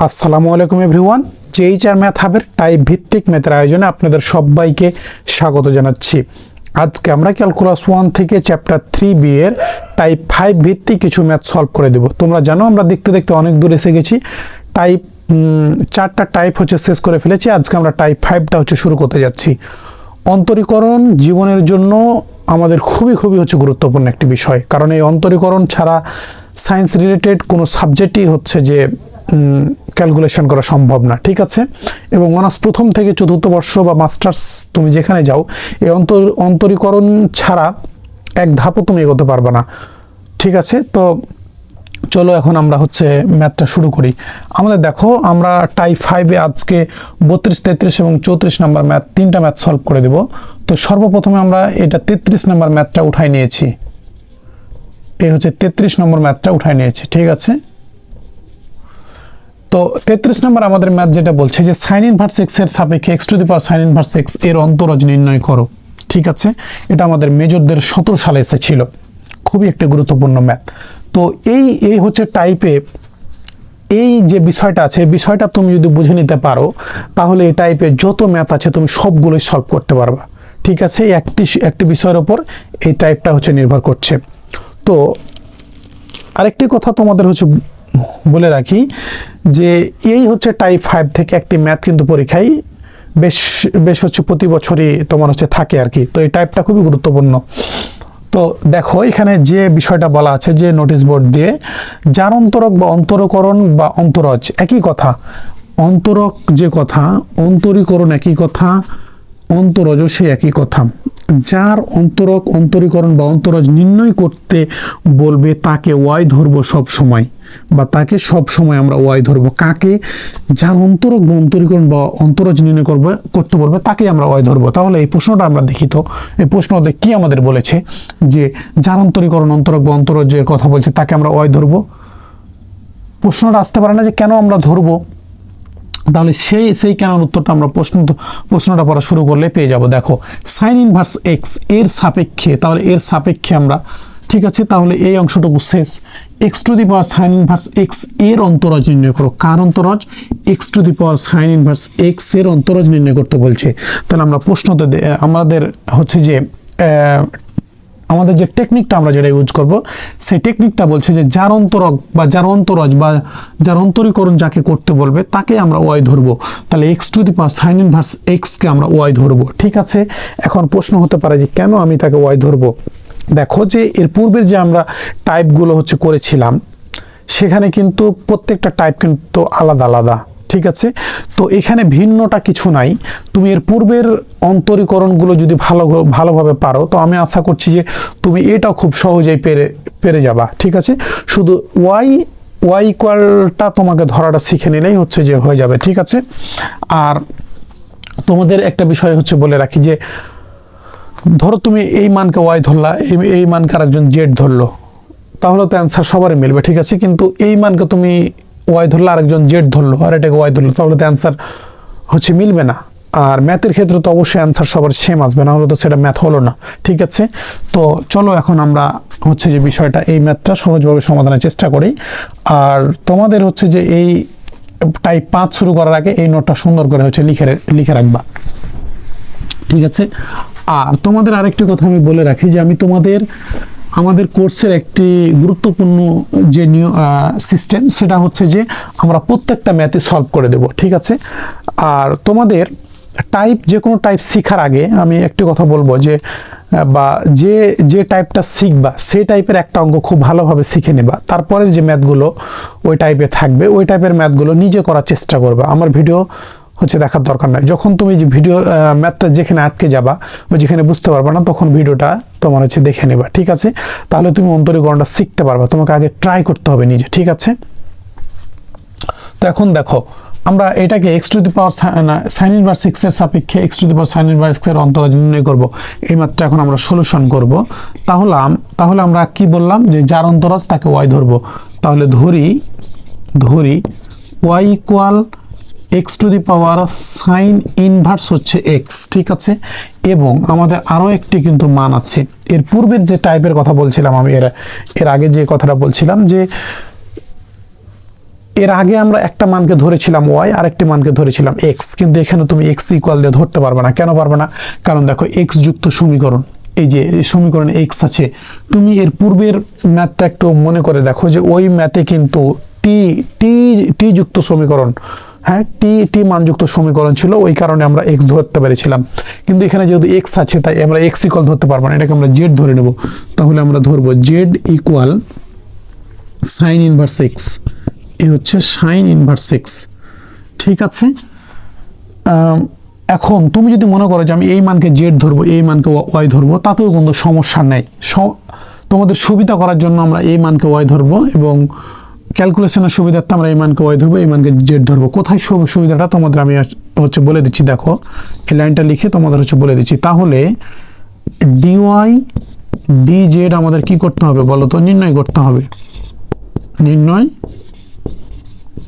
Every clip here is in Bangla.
আসসালামু আলাইকুম এভরিওয়ান। জেইচআর ম্যাথ হাবের টাইপ ভিত্তিক ম্যাথের আয়োজনে আপনাদের সবাইকে স্বাগত জানাচ্ছি। আজকে আমরা ক্যালকুলাস 1 থেকে চ্যাপ্টার 3B এর টাইপ 5 ভিত্তিক কিছু ম্যাথ সলভ করে দেব। তোমরা জানো আমরা দেখতে দেখতে অনেক দূর এসে গেছি। টাইপ 4টা টাইপ শেষ করে ফেলেছি। আজকে আমরা টাইপ 5টা শুরু করতে যাচ্ছি। অন্তরীকরণ জীবনের জন্য আমাদের খুবই গুরুত্বপূর্ণ একটি বিষয়, কারণ এই অন্তরীকরণ ছাড়া সায়েন্স রিলেটেড কোনো সাবজেক্টই যে ক্যালকুলেশন করা সম্ভব না, ঠিক আছে। এবং অনার্স প্রথম থেকে চতুর্থ বর্ষ বা মাস্টার্স তুমি যেখানে যাও, এই অন্তরীকরণ ছাড়া এক ধাপও তুমি এগোতে পারবে না, ঠিক আছে। তো চলো এখন আমরা ম্যাথটা শুরু করি। আমাদের দেখো, আমরা টাইপ 5-এ আজকে 32, 33 এবং 34 নাম্বার ম্যাথ, 3টা ম্যাথ সলভ করে দেব। তো সর্বপ্রথমে আমরা এটা 33 নাম্বার ম্যাথটা উঠাই নিয়েছি। এই 33 নম্বর ম্যাথটা উঠাই নিয়েছি, ঠিক আছে। তো 33 নম্বর আমাদের ম্যাথ যেটা বলছে যে সাইন ইনভার্স এক্স এর সাপেক্ষে x to the power sine inverse x এর অন্তরজ নির্ণয় করো, ঠিক আছে। এটা আমাদের মেজরদের 17 সালে এসেছিল। খুবই একটা গুরুত্বপূর্ণ ম্যাথ। তো এই টাইপে এই যে বিষয়টা আছে, এই বিষয়টা তুমি যদি বুঝে নিতে পারো, তাহলে এই টাইপে যত ম্যাথ আছে তুমি সবগুলোই সলভ করতে পারবা, ঠিক আছে। একটি বিষয়ের ওপর এই টাইপটা নির্ভর করছে। তো আরেকটি কথা তোমাদের বলে রাখি যে এই টাইপ 5 থেকে একটি ম্যাথ কিন্তু পরীক্ষায় বেশ প্রতি বছরই তোমার থাকে আর কি। তো এই টাইপটা খুবই গুরুত্বপূর্ণ। তো দেখো এখানে যে বিষয়টা বলা আছে, যে নোটিশ বোর্ড দিয়ে, যার অন্তরক বা অন্তরকরণ বা অন্তরজ একই কথা। অন্তরক যে কথা, অন্তরীকরণ একই কথা, অন্তরজ সে একই কথা। যার অন্তরক, অন্তরীকরণ বা অন্তরজ নির্ণয় করতে বলবে তাকে ওয়াই ধরবো সব সময়, বা তাকে সব সময় আমরা ওয়াই ধরবো। কাকে? যার অন্তরক বা অন্তরীকরণ বা অন্তরজ নির্ণয় করতে বলবে তাকে আমরা ওয়াই ধরবো। তাহলে এই প্রশ্নটা আমরা দেখি তো, এই প্রশ্নতে কি আমাদের বলেছে যে যার অন্তরীকরণ, অন্তরক বা অন্তরজের কথা বলছে তাকে আমরা ওয়াই ধরবো। প্রশ্নটা আসতে পারে না যে কেন আমরা ধরবো, তাহলে সেই কেন উত্তরটা আমরা প্রশ্নটা পড়া শুরু করলে পেয়ে যাব। দেখো সাইন ইনভার্স এক্স এর সাপেক্ষে, তাহলে এর সাপেক্ষে আমরা, ঠিক আছে। তাহলে এই অংশটুকু শেষ। X to the power sine inverse x এর অন্তরজ নির্ণয় করো। কার অন্তরজ? X to the power sine inverse x এর অন্তরজ নির্ণয় করতে বলছে। তাহলে আমরা প্রশ্নতে আমাদের আমাদের যে টেকনিকটা আমরা যেটা ইউজ করব, সেই টেকনিকটা বলছে যে যার অন্তরক বা যার অন্তরজ বা যার অন্তরীকরণ যাকে করতে বলবে তাকে আমরা ওয়াই ধরবো। তাহলে x to the power sine inverse এক্সকে আমরা ওয়াই ধরবো, ঠিক আছে। এখন প্রশ্ন হতে পারে যে কেন আমি তাকে ওয়াই ধরবো। দেখো যে এর পূর্বের যে আমরা টাইপগুলো করেছিলাম, সেখানে কিন্তু প্রত্যেকটা টাইপ কিন্তু আলাদা আলাদা, ঠিক আছে। তো এখানে ভিন্নটা কিছু নাই। তুমি এর পূর্বের অন্তরীকরণগুলো যদি ভালোভাবে পারো, তো আমি আশা করছি যে তুমি এটাও খুব সহজেই পেরে যাবা, ঠিক আছে। শুধু ওয়াই ইকুয়ালটা তোমাকে ধরাটা শিখে নিলেই হয়ে যাবে, ঠিক আছে। আর তোমাদের একটা বিষয় বলে রাখি যে ধরো তুমি এই মানকে ওয়াই ধরলা, এই মানকে আরেকজন জেড ধরলো, তাহলে তো অ্যান্সার সবারই মিলবে, ঠিক আছে। কিন্তু এই মানকে তুমি ওয়াই ধরলো, আরেকজন জেড ধরলো, আর এটাকে ওয়াই ধরলো, তাহলে তো অ্যান্সার মিলবে না। আর ম্যাথের ক্ষেত্রে তো অবশ্যই অ্যান্সার সবার সেম আসবে, না হলে তো সেটা ম্যাথ হলো না, ঠিক আছে। তো চলো এখন আমরা যে বিষয়টা, এই ম্যাথটা সহজভাবে সমাধানের চেষ্টা করি। আর তোমাদের যে এই টাইপ 5 শুরু করার আগে এই নোটটা সুন্দর করে লিখে রাখবা, ঠিক আছে। আর তোমাদের আরেকটি কথা আমি বলে রাখি যে আমি আমাদের কোর্সের একটি গুরুত্বপূর্ণ যে সিস্টেম, সেটা যে আমরা প্রত্যেকটা ম্যাথে সলভ করে দেব, ঠিক আছে। আর তোমাদের যে কোনো টাইপ শেখার আগে আমি একটি কথা বলবো যে যে টাইপটা শিখবা সেই টাইপের একটা অঙ্ক খুব ভালোভাবে শিখে নেবা। তারপরের যে ম্যাথগুলো ওই টাইপে থাকবে, ওই টাইপের ম্যাথগুলো নিজে করার চেষ্টা করবা। আমার ভিডিও দেখার দরকার নাই। যখন তুমি যে ভিডিও ম্যাথটা যেখানে আটকে যাবা বা যেখানে বুঝতে পারবা না, তখন ভিডিওটা তোমার দেখে নেবা, ঠিক আছে। তাহলে তুমি অন্তরীকরণটা শিখতে পারবা। তোমাকে আগে ট্রাই করতে হবে নিজে, ঠিক আছে। তো এখন দেখো আমরা এটাকে x to the power sine inverse x এর সাপেক্ষে x to the power sine inverse x এর অন্তরজ নির্ণয় করব। এই ম্যাথটা এখন আমরা সলিউশন করব। তাহলে আমরা কি বললাম যে যার অন্তরজ তাকে ওয়াই ধরবো। তাহলে ধরি y equal x to the power sine inverse x, ঠিক আছে। এবং আমাদের আরও একটি কিন্তু মান আছে। এর পূর্বের যে টাইপের কথা বলছিলাম আমি, এর আগে যে কথাটা বলছিলাম যে এর আগে আমরা একটা মানকে ধরেছিলাম ওয়াই, আরেকটি মানকে ধরেছিলাম এক্স, কিন্তু এখানে তুমি এক্স ইকুয়াল দিয়ে ধরতে পারবে না। কেন পারবে না? কারণ দেখো এক্স যুক্ত সমীকরণ, এই যে সমীকরণে এক্স আছে। তুমি এর পূর্বের ম্যাথটা একটু মনে করে দেখো যে ওই ম্যাথে কিন্তু টি টি টি যুক্ত সমীকরণ, হ্যাঁ টি টি মানযুক্ত সমীকরণ ছিল, ওই কারণে আমরা এক্স ধরতে পেরেছিলাম। কিন্তু এখানে যেহেতু এক্স আছে তাই আমরা এক্স ইকুয়াল ধরতে পারবো না, এটাকে আমরা জেড ধরে নেব। তাহলে আমরা ধরবো Z equal sine inverse x, এই হচ্ছে সাইন ইনভার্স এক্স। ঠিক আছে, এখন তুমি যদি মনে করো যে আমি এই মানকে জেড ধরবো, এই মানকে ওয়াই ধরবো, তাতেও কোনো সমস্যা নেই। তোমাদের সুবিধা করার জন্য আমরা এই মানকে ওয়াই ধরবো এবং ক্যালকুলেশনের সুবিধার্থে আমরা এই মানকে ওয়াই ধরবো, এই মানকে জেড ধরবো। কোথায় সুবিধাটা তোমাদের আমি হচ্ছে বলে দিচ্ছি, দেখো এই লাইনটা লিখে তোমাদের হচ্ছে বলে দিচ্ছি। তাহলে ডিওয়াই ডি জেড আমাদের কি করতে হবে বলো তো? নির্ণয় করতে হবে, নির্ণয়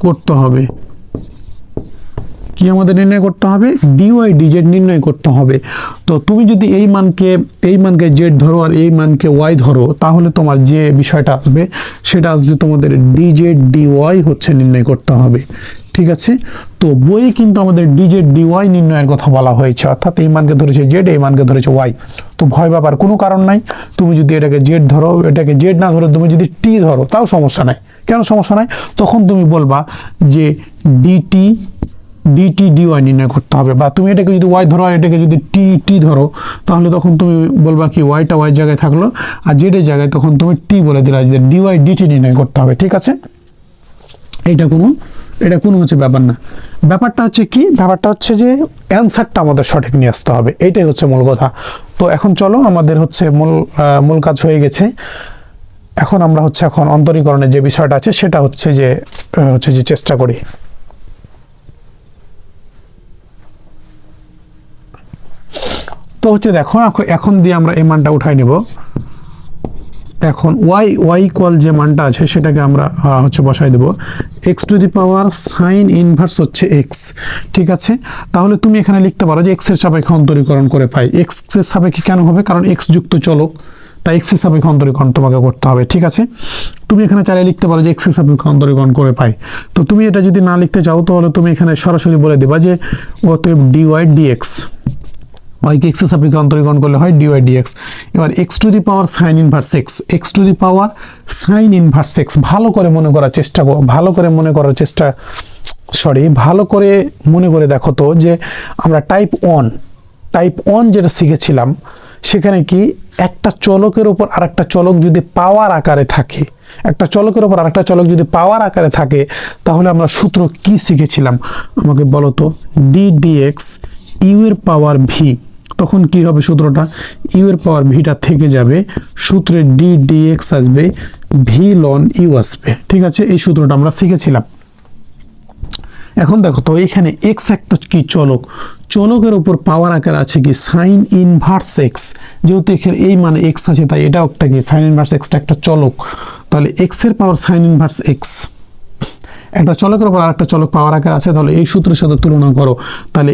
করতে হবে। কি আমাদের নির্ণয় করতে হবে? ডিওয়াই ডিজেড নির্ণয় করতে হবে। তো তুমি যদি এই মানকে জেড ধরো আর এই মানকে ওয়াই ধরো, তাহলে তোমার যে বিষয়টা আসবে সেটা আসবে তোমাদের ডিজেড ডিওয়াই হচ্ছে নির্ণয় করতে হবে। ঠিক আছে, তো বইয়ে কিন্তু আমাদের ডিজেড ডিওয়াই নির্ণয়ের কথা বলা হয়েছে, অর্থাৎ এই মানকে ধরেছে জেড, এই মানকে ধরেছে ওয়াই। তো ভয় পাবার কোনো কারণ নাই। তুমি যদি এটাকে জেড ধরো, এটাকে জেড না ধরো, তুমি যদি টি ধরো তাও সমস্যা নাই। কেন সমস্যা নাই? তখন তুমি বলবা যে ডিটি ডিওয়াই নির্ণয় করতে হবে। বা তুমি এটাকে যদি ওয়াই ধরো আর এটাকে যদি টি ধরো, তাহলে তখন তুমি বলবা কি ওয়াইটা ওয়াই জায়গায় থাকলো আর জেডের জায়গায় তখন তুমি টি বলে দিলা যে ডিওয়াই ডিটি নির্ণয় করতে হবে। ঠিক আছে, এটা কোনো হচ্ছে ব্যাপার না। ব্যাপারটা হচ্ছে কি? ব্যাপারটা হচ্ছে যে অ্যান্সারটা আমাদের সঠিক নিয়ে আসতে হবে, এইটাই হচ্ছে মূল কথা। তো এখন চলো, আমাদের হচ্ছে মূল কাজ হয়ে গেছে। এখন আমরা হচ্ছে এখন অন্তরীকরণের যে বিষয়টা আছে সেটা হচ্ছে যে চেষ্টা করি। তো হচ্ছে দেখো, এখন দিয়ে আমরা এই মানটা উঠাই নেব। এখন ওয়াই ইকুয়াল যে মানটা আছে সেটাকে আমরা হচ্ছে বসাই দেব x to the power sine inverse হচ্ছে এক্স। ঠিক আছে, তাহলে তুমি এখানে লিখতে পারো যে এক্স এর সাপেক্ষে অন্তরীকরণ করে পাই। এক্স এর সাপেক্ষে কেন হবে? কারণ এক্স যুক্ত চলক, তাই এক্স এর সাপেক্ষে অন্তরীকরণ তোমাকে করতে হবে। ঠিক আছে, তুমি এখানে চাইলে লিখতে পারো যে এক্স এর সাপেক্ষে অন্তরীকরণ করে পাই। তো তুমি এটা যদি না লিখতে চাও তাহলে তুমি এখানে সরাসরি বলে দিবা যে অতএব ডিওয়াই ডিএক্স, ওয়াইকে এক্স এর সাপেক্ষে অন্তরীকরণ করলে হয় ডিওয়াই ডিএক্স। এবার x to the power sine inverse x, x to the power sine inverse x. ভালো করে মনে করার দেখো তো যে আমরা টাইপ ওয়ান যেটা শিখেছিলাম, সেখানে কি একটা চলকের উপর আরেকটা চলক যদি পাওয়ার আকারে থাকে, একটা চলকের উপর আরেকটা চলক যদি পাওয়ার আকারে থাকে, তাহলে আমরা সূত্র কি শিখেছিলাম আমাকে বলো তো? ডি ডিএক্স ইউ এর পাওয়ার ভি। তখন কি হবে সূত্রটা? ইউ এর পাওয়ার ভিটা থেকে যাবে, সূত্রে ডি ডিএক্স আসবে, ভি লন ইউ আসবে। ঠিক আছে, এই সূত্রটা আমরা শিখেছিলাম। এখন দেখো তো এখানে এক্স একটা কি চলকের উপর পাওয়ার আকার আছে কি সাইন ইনভার্স এক্স। যেহেতু এখানে এই মানে এক্স আছে তাই এটাও একটা কি সাইন ইনভার্স এক্সটা একটা চলক। তাহলে এক্স এর পাওয়ার সাইন ইনভার্স এক্স, একটা চলকের উপর আরেকটা চলক পাওয়ার আকার আছে, তাহলে এই সূত্রের সাথে তুলনা করো। তাহলে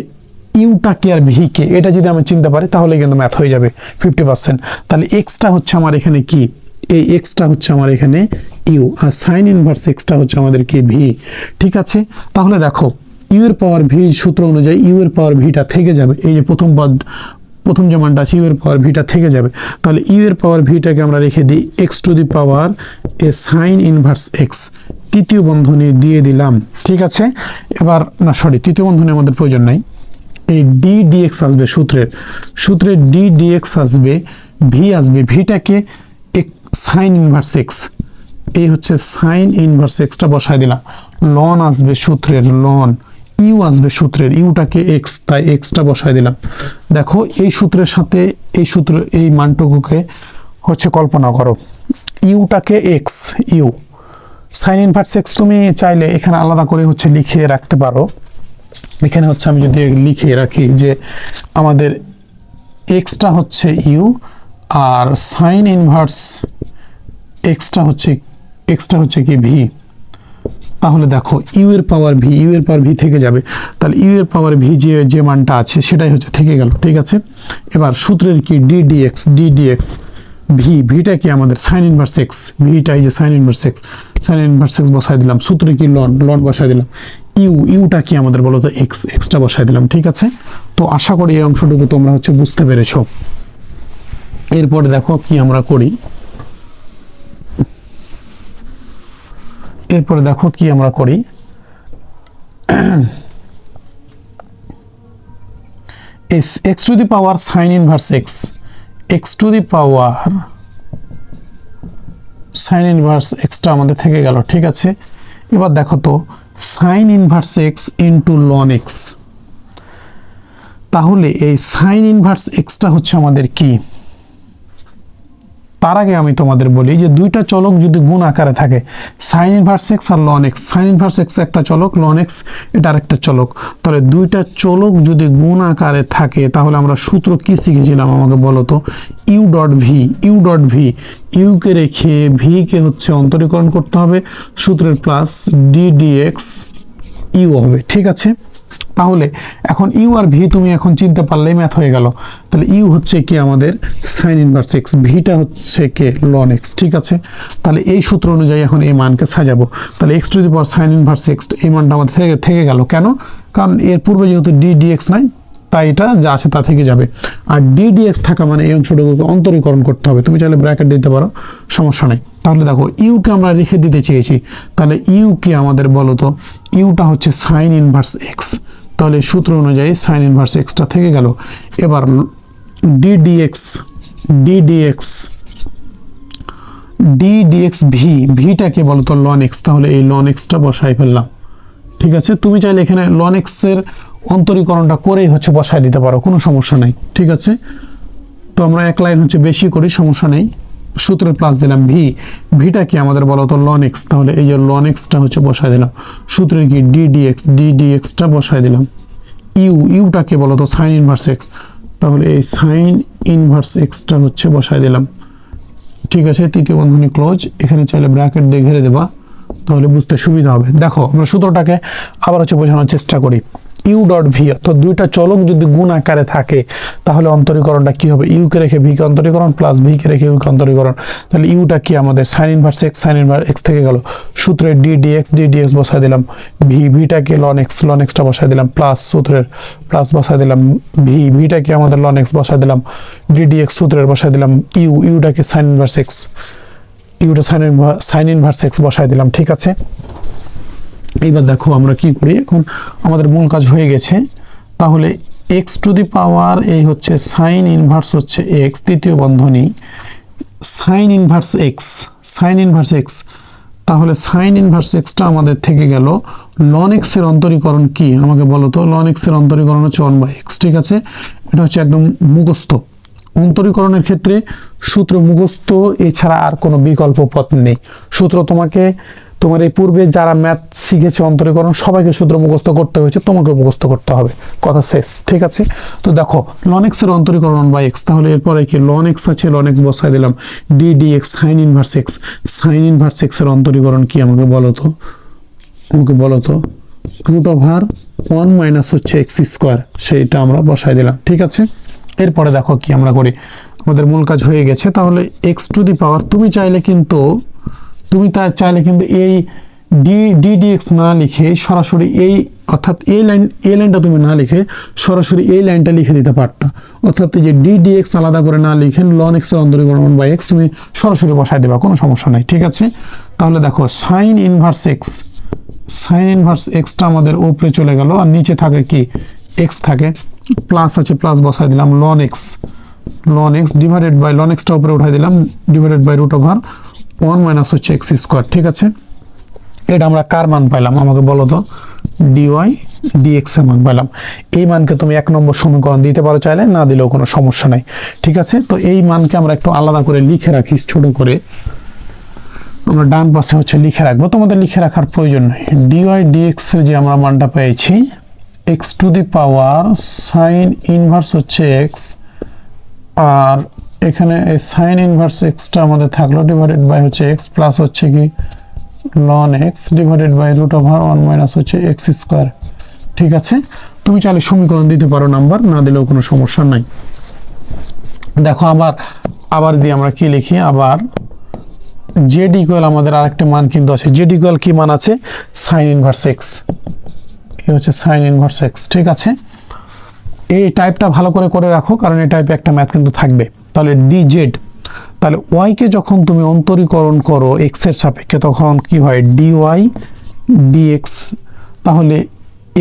ইউটাকে আর ভিকে এটা যদি আমি চিনতে পারি তাহলে কিন্তু ম্যাথ হয়ে যাবে 50%। তাহলে এক্সটা হচ্ছে আমার এখানে কি, এই এক্সটা হচ্ছে আমার এখানে ইউ, আর সাইন ইনভার্স এক্সটা হচ্ছে আমাদের কি ভি। ঠিক আছে, তাহলে দেখো ইউ এর পাওয়ার ভি সূত্র অনুযায়ী ইউ এর পাওয়ার ভিটা থেকে যাবে, এই যে প্রথম যে মানটা আছে ইউ এর পাওয়ার ভিটা থেকে যাবে। তাহলে ইউ এর পাওয়ার ভিটাকে আমরা রেখে দিই x to the power a sine inverse x, তৃতীয় বন্ধনী দিয়ে দিলাম। ঠিক আছে, এবার না তৃতীয় বন্ধনী আমাদের প্রয়োজন নাই। এই ডি ডিএক্স আসবে সূত্রে ডি ডিএক্স আসবে, ভি আসবে, ভিটাকে সাইন ইনভার্স এক্স, এই হচ্ছে সাইন ইনভার্স এক্সটা বসায় দিলাম। লন আসবে সূত্রের লন, ইউ আসবে সূত্রের ইউটাকে এক্স, তাই এক্সটা বসায় দিলাম। দেখো এই সূত্রের সাথে এই মানটুকুকে হচ্ছে কল্পনা করো, ইউটাকে x, u sine inverse x তুমি চাইলে এখানে আলাদা করে হচ্ছে লিখে রাখতে পারো। এখানে হচ্ছে আমি যদি লিখে রাখি যে আমাদের এক্সটা হচ্ছে ইউ আর সাইন ইনভার্স এক্সটা হচ্ছে কি ভি। তাহলে দেখো ইউ এর পাওয়ার ভি থেকে যাবে, তাহলে ইউ এর পাওয়ার ভি যে মানটা আছে সেটাই হচ্ছে থেকে গেল। ঠিক আছে, এবার সূত্রের কি ডি ডিএক্স ভিটা কি আমাদের সাইন ইনভার্স এক্স, ভিটা এই যে sign inverse x, sine inverse x বসাই দিলাম, সূত্রে কি লন বসাই দিলাম, ইউটা কি আমাদের বলো তো এক্সটা বসাই দিলাম। ঠিক আছে, তো আশা করি এই অংশটুকু তোমরা বুঝতে পেরেছো। এরপরে দেখো কি আমরা করি, x to the power sine inverse x, x to the power sine inverse এক্সটা আমাদের থেকে গেল। ঠিক আছে, এবার দেখো তো sign inverse x into loan x, তাহলে এই সাইন ইনভার্স এক্সটা হচ্ছে আমাদের কি, তার আগে আমি তোমাদের বলি যে দুইটা চলক যদি গুণ আকারে থাকে, সাইন ইনভার্স এক্স আর ln x, sine inverse x একটা চলক, লন এক্স এটা আরেকটা চলক, তাহলে দুইটা চলক যদি গুণ আকারে থাকে তাহলে আমরা সূত্র কি শিখেছিলাম আমাকে বলো তো, ইউ ডট ভি, ইউকে রেখে ভিকে হচ্ছে অন্তরীকরণ করতে হবে, সূত্রের প্লাস ডিএক্স ইউ হবে। ঠিক আছে, তাহলে এখন ইউ আর ভি তুমি এখন চিনতে পারলেই ম্যাথ হয়ে গেল। তাহলে ইউ হচ্ছে কি আমাদের সাইন ইনভার্স এক্স, ভিটা হচ্ছে কে লন এক্স। ঠিক আছে, তাহলে এই সূত্র অনুযায়ী এখন এই মানকে সাজাবো। তাহলে x to the power sine inverse x, এই মানটা আমাদের থেকে গেল কেন, কারণ এর পূর্বে যেহেতু ডিএক্স নাই তাই এটা যা আছে তা থেকে যাবে, আর ডিএক্স থাকা মানে এই অংশটুকুকে অন্তরীকরণ করতে হবে। তুমি চাইলে ব্র্যাকেট দিতে পারো, সমস্যা নেই। তাহলে দেখো ইউকে আমরা রেখে দিতে চেয়েছি, তাহলে ইউ কি আমাদের বলো তো, ইউটা হচ্ছে সাইন ইনভার্স এক্স, তাহলে সূত্র অনুযায়ী সাইন ইনভার্স এক্সটা থেকে গেল। এবার ডিডিএক্স ভিটাকে বলো তো লন এক্স, তাহলে এই লন এক্সটা বসাই ফেললাম। ঠিক আছে, তুমি চাইলে এখানে লন এক্স এর অন্তরীকরণটা করেই বসাই দিতে পারো, কোনো সমস্যা নেই। ঠিক আছে, তো আমরা এক লাইন বেশি করি, সমস্যা নেই। সূত্রের প্লাস দিলাম ভিটা কি আমাদের বলো তো লন এক্স, তাহলে এই যে লন এক্সটা বসাই দিলাম, সূত্রের কি ডিডিএক্সটা বসাই দিলাম। ইউটাকে বলো তো সাইন ইনভার্স এক্স, তাহলে এই সাইন ইনভার্স এক্সটা বসাই দিলাম। ঠিক আছে, তৃতীয় বন্ধনী ক্লোজ, এখানে চাইলে ব্র্যাকেট দিয়ে ঘিরে দেবা, তাহলে বুঝতে সুবিধা হবে। দেখো আমরা সূত্রটাকে আবার বোঝানোর চেষ্টা করি। ইউ ডট ভি, অর্থাৎ দুইটা চলক যদি গুণ আকারে থাকে তাহলে অন্তরীকরণটা কি হবে, ইউকে রেখে ভিকে অন্তরীকরণ প্লাস ভিকে রেখে ইউকে অন্তরীকরণ। তাহলে ইউটা কি আমাদের সাইন ইনভার্স এক্স থেকে গেল, সূত্রের ডিডিএক্স বসাই দিলাম, ভিটাকে লন এক্সটা বসাই দিলাম, প্লাস সূত্রের প্লাস বসাই দিলাম, ভিটাকে আমাদের লন এক্স বসাই দিলাম, ডিডিএক্স সূত্রের বসাই দিলাম, ইউটাকে সাইন ইনভার্স এক্স, ইউটা সাইন ইনভার্স এক্স বসাই দিলাম। ঠিক আছে, এইবার দেখো আমরা কি করি, এখন আমাদের মূল কাজ হয়ে গেছে। তাহলে এক্স টু দি পাওয়ার এই হচ্ছে সাইন ইনভার্স এক্স, তৃতীয় বন্ধনী সাইন ইনভার্স এক্স, তাহলে সাইন ইনভার্স এক্সটা আমাদের থেকে গেল। লন এক্স এর অন্তরীকরণ কি আমাকে বলো তো, লন এক্স এর অন্তরীকরণ হচ্ছে 1/x। ঠিক আছে, এটা একদম মুখস্থ। অন্তরীকরণের ক্ষেত্রে সূত্র মুখস্থ এছাড়া আর কোনো বিকল্প পথ নেই। সূত্র তোমার এই পূর্বে যারা ম্যাথ শিখেছে অন্তরীকরণ সবাইকে সূত্র মুখস্থ করতে হয়েছে, তোমাকে মুখস্থ করতে হবে, কথা শেষ। ঠিক আছে, তো দেখো লন এক্স এর অন্তরীকরণ 1/x, তাহলে এরপরে কি লন এক্স আছে, লন এক্স বসাই দিলাম, ডিএক্স সাইন ইনভার্স এক্স এর অন্তরীকরণ কি আমাকে বলো তো, √1 মাইনাস এক্স স্কোয়ার, সেইটা আমরা বসাই দিলাম। ঠিক আছে, এরপরে দেখো কি আমরা করি, আমাদের মূল কাজ হয়ে গেছে। তাহলে এক্স টু দি পাওয়ার তুমি চাইলে কিন্তু এই ডিএক্স না লিখে সরাসরি এই, অর্থাৎ এই লাইনটা তুমি না লিখে সরাসরি এই লাইনটা লিখে দিতে পারতা, অর্থাৎ এই যে ডিএক্স আলাদা করে না লিখে লন এক্স এর অন্তরীকরণ 1/x তুমি সরাসরি বসাই দেবা, কোনো সমস্যা নাই। ঠিক আছে, তাহলে দেখো সাইন ইনভার্স এক্সটা আমাদের উপরে চলে গেল, আর নিচে থাকে কি এক্স থাকে, প্লাস আছে প্লাস বসাই দিলাম, ln x divided by ln এক্সটা উপরে উঠাই দিলাম, divided by √1 minus x square. ঠিক আছে, এটা আমরা কার মান পাইলাম আমাকে বলো তো, ডিএক্স এর মান পাইলাম। এই মানকে তুমি 1 নম্বর সমীকরণ দিতে পারো, চাইলে না দিলেও কোনো সমস্যা নাই। ঠিক আছে, তো এই মানকে আমরা একটু আলাদা করে লিখে রাখি, ছোট করে আমরা ডান পাশে লিখে রাখবো, তোমাদের লিখে রাখার প্রয়োজন নেই। ডিএক্স এর যে আমরা মানটা পেয়েছি, x to the power sine inverse x, আর এখানে এই সাইন ইনভার্স এক্সটা আমাদের থাকলো ডিভাইডেড বাই এক্স প্লাস কি ln x divided by √1 minus x square. ঠিক আছে, তুমি চাইলে সমীকরণ দিতে পারো, নাম্বার না দিলেও কোনো সমস্যা নাই। দেখো আবার আবার দিয়ে আমরা কি লিখি, আবার জেড ইকুয়াল আমাদের আরেকটা মান কিন্তু আছে, জেড ইকুয়াল কি মান আছে, সাইন ইনভার্স এক্স, এই হচ্ছে সাইন ইনভার্স এক্স। ঠিক আছে, এই টাইপটা ভালো করে করে রাখো, কারণ এই টাইপে একটা ম্যাথ কিন্তু থাকবে। তাহলে ডি জেড, তাহলে ওয়াইকে যখন তুমি অন্তরীকরণ করো এক্স এর সাপেক্ষে তখন কি হয়, ডি ওয়াই ডিএক্স। তাহলে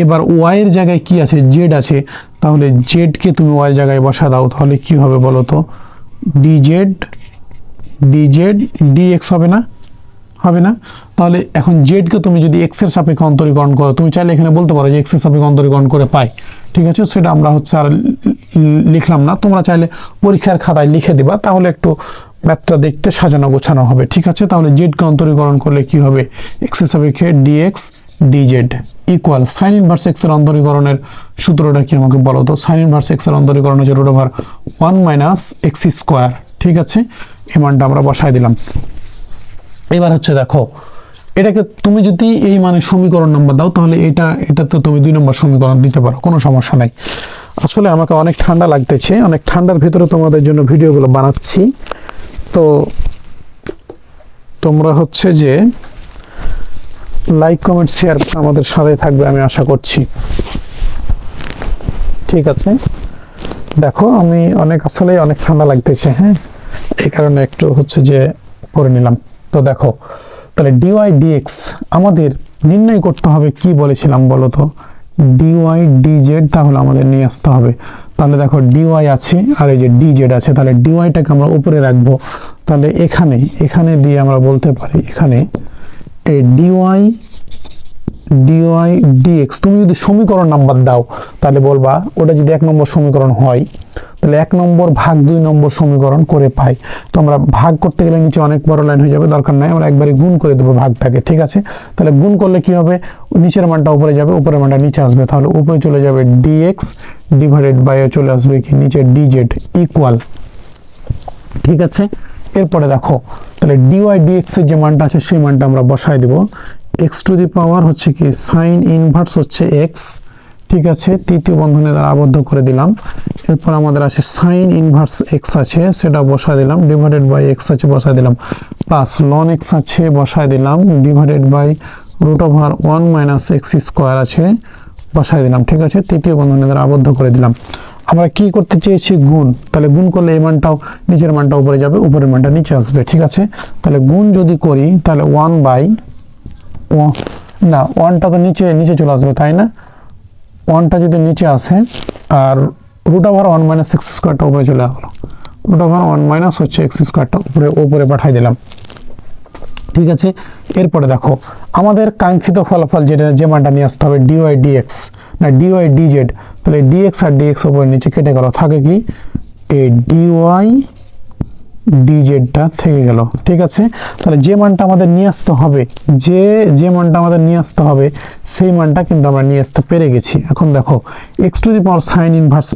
এবার ওয়াই এর জায়গায় কি আছে, জেড আছে, তাহলে জেডকে তুমি ওয়াই জায়গায় বসা দাও, তাহলে কি হবে বলো তো, ডিজেড ডিএক্স হবে না, হবে না। তাহলে এখন জেডকে তুমি যদি এক্স এর সাপেক্ষে অন্তরীকরণ করো, তুমি চাইলে এখানে বলতে পারো যে এক্স এর সাপেক্ষে অন্তরীকরণ করে পাই, ঠিক আছে, সেটা আমরা হচ্ছে আর লিখলাম না, তোমরা চাইলে পরীক্ষার খাতায় লিখে দিবা, তাহলে একটু ম্যাথটা দেখতে সাজানো গোছানো হবে। ঠিক আছে, তাহলে জেডকে অন্তরীকরণ করলে কি হবে, এক্স এর সাপেক্ষে dx dz equal sine inverse x এর অন্তরীকরণের সূত্রটা কি আমাকে বলো তো, সাইন ইনভার্স এক্স এর অন্তরীকরণ হচ্ছে root over 1 minus x square. ঠিক আছে, এই মানটা আমরা বসাই দিলাম। এবার হচ্ছে দেখো, এটাকে তুমি যদি এই মানে সমীকরণ নাম্বার দাও, তাহলে এটা তো তুমি 2 নম্বর সমীকরণ দিতে পারো, কোনো সমস্যা নাই। আসলে আমাকে অনেক ঠান্ডা লাগতেছে, অনেক ঠান্ডার ভিতরে তোমাদের জন্য ভিডিওগুলো বানাচ্ছি, তো তোমরা হচ্ছে যে লাইক কমেন্ট শেয়ার আমাদের সাথে থাকবে আমি আশা করছি। ঠিক আছে, দেখো আমি আসলে অনেক ঠান্ডা লাগতেছে, হ্যাঁ, এই কারণে একটু হচ্ছে যে করে নিলাম। তো দেখো, তাহলে ডিওয়াই ডিএক্স আমাদের নির্ণয় করতে হবে, কি বলেছিলাম বলো তো, ডিওয়াই ডিজেড, তাহলে আমাদের নিয়ে আসতে হবে। তাহলে দেখো ডিওয়াই আছে আর এই যে ডিজেড আছে, তাহলে ডিওয়াইটাকে আমরা উপরে রাখবো, তাহলে এখানে দিয়ে আমরা বলতে পারি, এখানে এই ডিওয়াই ডিএক্স তুমি যদি সমীকরণ নাম্বার দাও তাহলে বলবা ওটা যদি 1 নম্বর সমীকরণ হয় তাহলে 1 নম্বর ভাগ 2 নম্বর সমীকরণ করে পাই। তো আমরা ভাগ করতে গেলে নিচে অনেক বড় লাইন হয়ে যাবে, দরকার নাই, আমরা একবারে গুণ করে দেবো ভাগটাকে। ঠিক আছে, তাহলে গুণ করলে কি হবে, নিচের মানটা উপরে যাবে, উপরের মানটা নিচে আসবে, তাহলে উপরে চলে যাবে ডিএক্স ডিভাইডেড বাই চলে আসবে কি নিচে ডিজেড ইকুয়াল। ঠিক আছে, এরপরে দেখো, তাহলে ডিওয়াই ডিএক্স এর যে মানটা আছে সেই মানটা আমরা বসাই দেব, এক্স টু দি পাওয়ার হচ্ছে কি সাইন ইনভার্স হচ্ছে এক্স। ঠিক আছে, তৃতীয় বন্ধনী দ্বারা আবদ্ধ করে দিলাম। এরপর আমাদের আছে সাইন ইনভার্স এক্স আছে, সেটা বসাই দিলাম, ডিভাইডেড বাই এক্স আছে বসাই দিলাম, প্লাস লন এক্স আছে বসাই দিলাম, divided by root over 1 minus x square আছে বসাই দিলাম। ঠিক আছে, তৃতীয় বন্ধনী দ্বারা আবদ্ধ করে দিলাম। আমরা কি করতে চেয়েছি, গুণ, তাহলে গুণ করলে এই মানটাও নিচের মানটা উপরে যাবে, উপরের মানটা নিচে আসবে। ঠিক আছে, তাহলে গুণ যদি করি তাহলে 1 বাই না 1টা তো নিচে চলে আসবে, তাই না, 1টা যদি নিচে আসে আর রুট ওভার 1 মাইনাস এক্স স্কোয়ারটা উপরে চলে আসলো, রুট ওভার 1 মাইনাস হচ্ছে এক্স স্কোয়ারটা উপরে পাঠাই দিলাম। ঠিক আছে, এরপরে দেখো আমাদের কাঙ্ক্ষিত ফলাফল যে মানটা নিয়ে আসতে হবে, ডিওয়াই ডিএক্স না ডিওয়াই ডিজেড, তাহলে ডিএক্স আর ডিএক্স উপরে নিচে কেটে গেল, থাকে কি এই ডিওয়াই ডিজেডটা থেকে গেল। ঠিক আছে, তাহলে যে মানটা আমাদের নিয়ে আসতে হবে, যে মানটা আমাদের নিয়ে আসতে হবে সেই মানটা কিন্তু আমরা নিয়ে আসতে পেরে গেছি। এখন দেখো x to the power sine inverse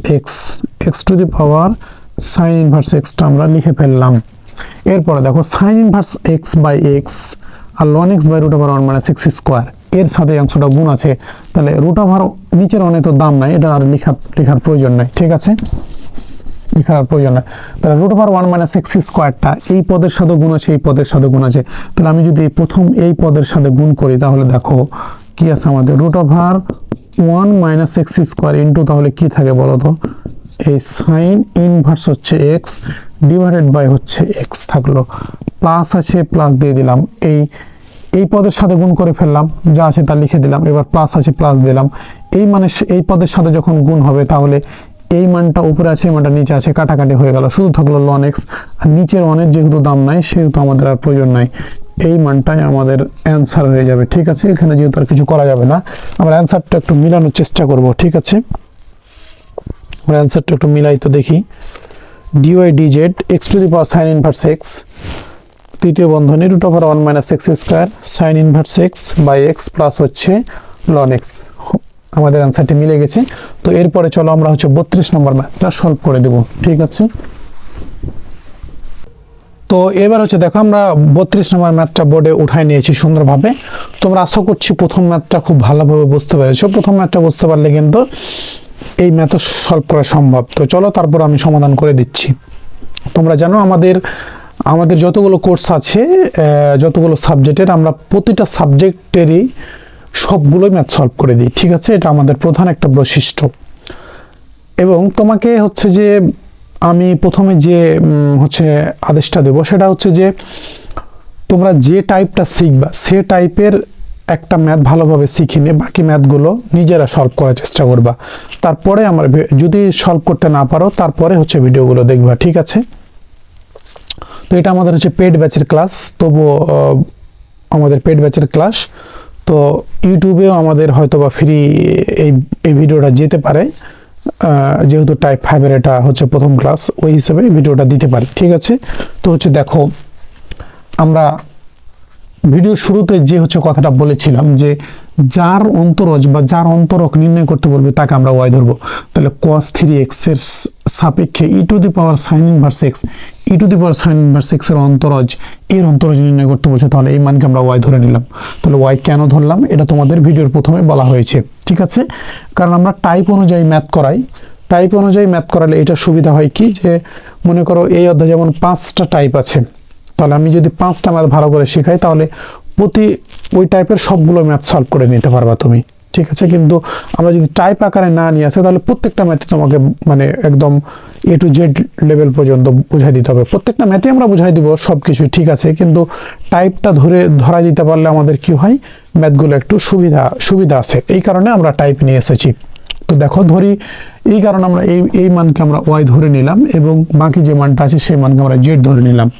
x to the power sine inverse এক্সটা আমরা লিখে ফেললাম। এরপরে দেখো sine inverse x by x আর ln x by root over 1 minus x square, এর সাথে অংশটা গুণ আছে, তাহলে রুট ওভার নিচের অনেক তো দাম নাই, এটা আর লেখার প্রয়োজন নাই। ঠিক আছে, লেখার প্রয়োজন নাই, তাহলে রুট ওভার 1 মাইনাস এক্স স্কোয়ারটা এই পদের সাথে গুণ আছে, এই পদের সাথে গুণ আছে, তাহলে আমি যদি প্রথম এই পদের সাথে গুণ করি তাহলে দেখো কি আছে আমাদের, root over 1 minus x square into, তাহলে কি থাকে বলো তো, এই সাইন ইনভার্স হচ্ছে এক্স ডিভাইডেড বাই হচ্ছে এক্স থাকলো, প্লাস আছে প্লাস দিয়ে দিলাম, এই পদের সাথে গুণ করে ফেললাম, যা আছে তা লিখে দিলাম, এবার প্লাস আছে প্লাস দিলাম, এই পদের সাথে যখন গুণ হবে তাহলে এই মানটা উপরে আছে এই মানটা নিচে আছে, কাটাকাটি হয়ে গেল, শুধু থাকলো লন এক্স, আর নিচের অনেক যেহেতু দাম নাই সেহেতু আমাদের আর প্রয়োজন নাই, এই মানটাই আমাদের অ্যান্সার হয়ে যাবে। ঠিক আছে, এখানে যেহেতু আর কিছু করা যাবে না, আমরা অ্যান্সারটা একটু মিলানোর চেষ্টা করব। ঠিক আছে, আমরা অ্যান্সারটা একটু মিলাই তো দেখি, dy dz x to the power sine inverse x, তৃতীয় বন্ধনী root over 1 minus x square sine inverse x by x plus হচ্ছে লন এক্স, আমাদের অ্যান্সারটি মিলে গেছে। তো এরপরে চলো আমরা হচ্ছে 32 নম্বর ম্যাথটা সলভ করে দেব। ঠিক আছে, তো এবার হচ্ছে দেখো আমরা 32 নম্বর ম্যাথটা বোর্ডে উঠাই নিয়েছি সুন্দরভাবে। তোমরা আশা করছি প্রথম ম্যাথটা খুব ভালোভাবে বুঝতে পেরেছো, প্রথম ম্যাথটা বুঝতে পারলে কিন্তু এই ম্যাথ সলভ করা সম্ভব। তো চলো তারপর আমি সমাধান করে দিচ্ছি। তোমরা জানো আমাদের যতগুলো কোর্স আছে, যতগুলো সাবজেক্টের, আমরা প্রতিটা সাবজেক্টেরই সবগুলোই ম্যাথ সলভ করে দিই, ঠিক আছে? এটা আমাদের প্রধান একটা বৈশিষ্ট্য। এবং তোমাকে হচ্ছে যে আমি প্রথমে যে হচ্ছে আদেশটা দেব সেটা হচ্ছে যে তোমরা যে টাইপটা শিখবা সে টাইপের একটা ম্যাথ ভালোভাবে শিখে নিয়ে বাকি ম্যাথগুলো নিজেরা সলভ করার চেষ্টা করবা। তারপরে আমার যদি সলভ করতে না পারো তারপরে হচ্ছে ভিডিওগুলো দেখবা, ঠিক আছে? তো এটা আমাদের হচ্ছে পেড ব্যাচের ক্লাস, তবুও আমাদের পেড ব্যাচের ক্লাস। তো ইউটিউবেও আমাদের হয়তোবা ফ্রি এই ভিডিওটা যেতে পারে, যেহেতু টাইপ 5-এর এটা হচ্ছে প্রথম ক্লাস, ওই হিসেবে ভিডিওটা দিতে পারি, ঠিক আছে? তো হচ্ছে দেখো, আমরা ভিডিওর শুরুতে যে হচ্ছে কথাটা বলেছিলাম যে যার অন্তরজ বা যার অন্তরক নির্ণয় করতে বলবে তাকে আমরা ওয়াই ধরবো। তাহলে cos 3x এর সাপেক্ষে e two the power sin inverse x, e two the power sin inverse x এর অন্তরজ নির্ণয় করতে বলছে, তাহলে এই মানকে আমরা ওয়াই ধরে নিলাম। তাহলে ওয়াই কেন ধরলাম এটা তোমাদের ভিডিওর প্রথমে বলা হয়েছে, ঠিক আছে? কারণ আমরা টাইপ অনুযায়ী ম্যাথ করাই। টাইপ অনুযায়ী ম্যাথ করালে এটা সুবিধা হয় কি, যে মনে করো এই অধ্যায় যেমন 5টা টাইপ আছে, তাহলে আমি যদি 5টা ম্যাথ ভালো করে শেখাই তাহলে ওই টাইপের সবগুলো ম্যাথ সলভ করে নিতে পারবা তুমি, ঠিক আছে? কিন্তু আমরা যদি টাইপ আকারে না নিয়ে আসে তাহলে প্রত্যেকটা ম্যাথে তোমাকে মানে একদম A to Z লেভেল পর্যন্ত বুঝাই দিতে হবে। প্রত্যেকটা ম্যাথে আমরা বুঝাই দিব সব কিছু, ঠিক আছে? কিন্তু টাইপটা ধরা দিতে পারলে আমাদের কি হয়, ম্যাথগুলো একটু সুবিধা আছে, এই কারণে আমরা টাইপ নিয়ে এসেছি। তো দেখো ধরি এই কারণে আমরা এই মানকে আমরা ওয়াই ধরে নিলাম এবং বাকি যে মানটা আছে সেই মানকে আমরা জেড ধরে নিলাম।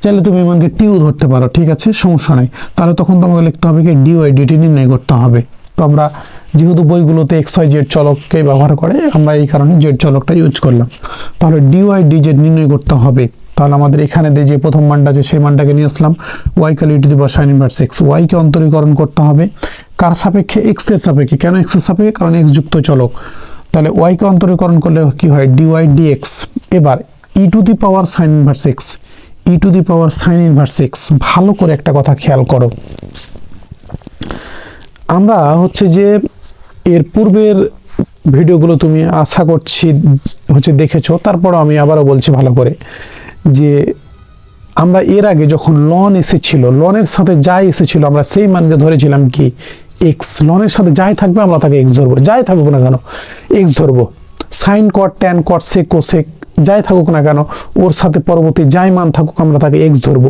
চাইলে তুমি এই মানকে টিউ ধরতে পারো, ঠিক আছে? সমস্যা নাই। তাহলে তখন তোমাকে লিখতে হবে কি ডিওয়াই ডিটি নির্ণয় করতে হবে। তো আমরা যেহেতু বইগুলোতে এক্স ওয়াই জেড চলককে ব্যবহার করে, আমরা এই কারণে জেড চলকটা ইউজ করলাম। তাহলে ডিওয়াই ডিজেড নির্ণয় করতে হবে। তাহলে আমাদের এখানে যে প্রথম মানটা আছে সেই মানটাকে নিয়ে আসলাম, y equal e to the power sine inverse x. ওয়াইকে অন্তরীকরণ করতে হবে কার সাপেক্ষে? এক্স এর সাপেক্ষে। কেন এক্স এর সাপেক্ষে? কারণ এক্স যুক্ত চলক। তাহলে ওয়াইকে অন্তরীকরণ করলে কি হয়, ডিওয়াই ডিএক্স। এবার e to the power sine inverse x, e to the power sine inverse x. ভালো করে একটা কথা খেয়াল করো, আমরা হচ্ছে যে এর পূর্বের ভিডিওগুলো তুমি আশা করছি হচ্ছে দেখেছো, তারপরও আমি আবারও বলছি ভালো করে, যে আমরা এর আগে যখন লন এসেছিল, লনের সাথে যাই এসেছিল আমরা সেই মানকে ধরেছিলাম কি এক্স। লনের সাথে যাই থাকবে আমরা তাকে এক্স ধরবো, যাই থাকবো না কেন এক্স ধরবো। Sine cot tan cot sec cosec যাই থাকুক না কেন ওর সাথে পরবর্তী যাই মান থাকুক আমরা তাকে এক্স ধরবো।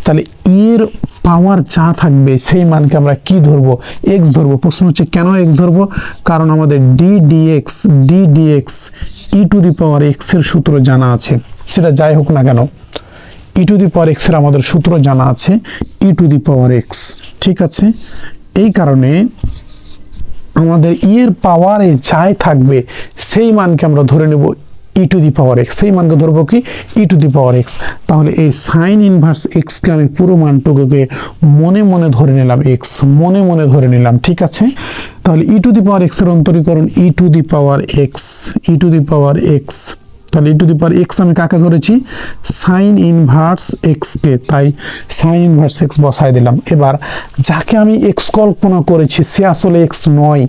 তাহলে এর পাওয়ার যা থাকবে সেই মানকে আমরা কি ধরবো, এক্স ধরবো। প্রশ্ন হচ্ছে কেন এক্স ধরবো? কারণ আমাদের d dx e to the power x এর সূত্র জানা আছে, সেটা যাই হোক না কেন ই টু দি পাওয়ার এক্স এর আমাদের সূত্র জানা আছে, ই টু দি পাওয়ার এক্স, ঠিক আছে? এই কারণে আমাদের এর পাওয়ারে যাই থাকবে সেই মানকে আমরা ধরে নেব ই টু দি পাওয়ার এক্স। সেই মানকে ধরবো কি e to the power x. তাহলে এই সাইন ইনভার্স এক্সকে আমি পুরো মানটুকুকে মনে মনে ধরে নিলাম এক্স, মনে মনে ধরে নিলাম, ঠিক আছে? তাহলে e to the power x এর অন্তরীকরণ e to the power x, e to the power x. তাহলে e to the power x আমি কাকে ধরেছি? সাইন ইনভার্স এক্সকে, তাই সাইন ইনভার্স এক্স বসাই দিলাম। এবার যাকে আমি এক্স কল্পনা করেছি সে আসলে এক্স নয়,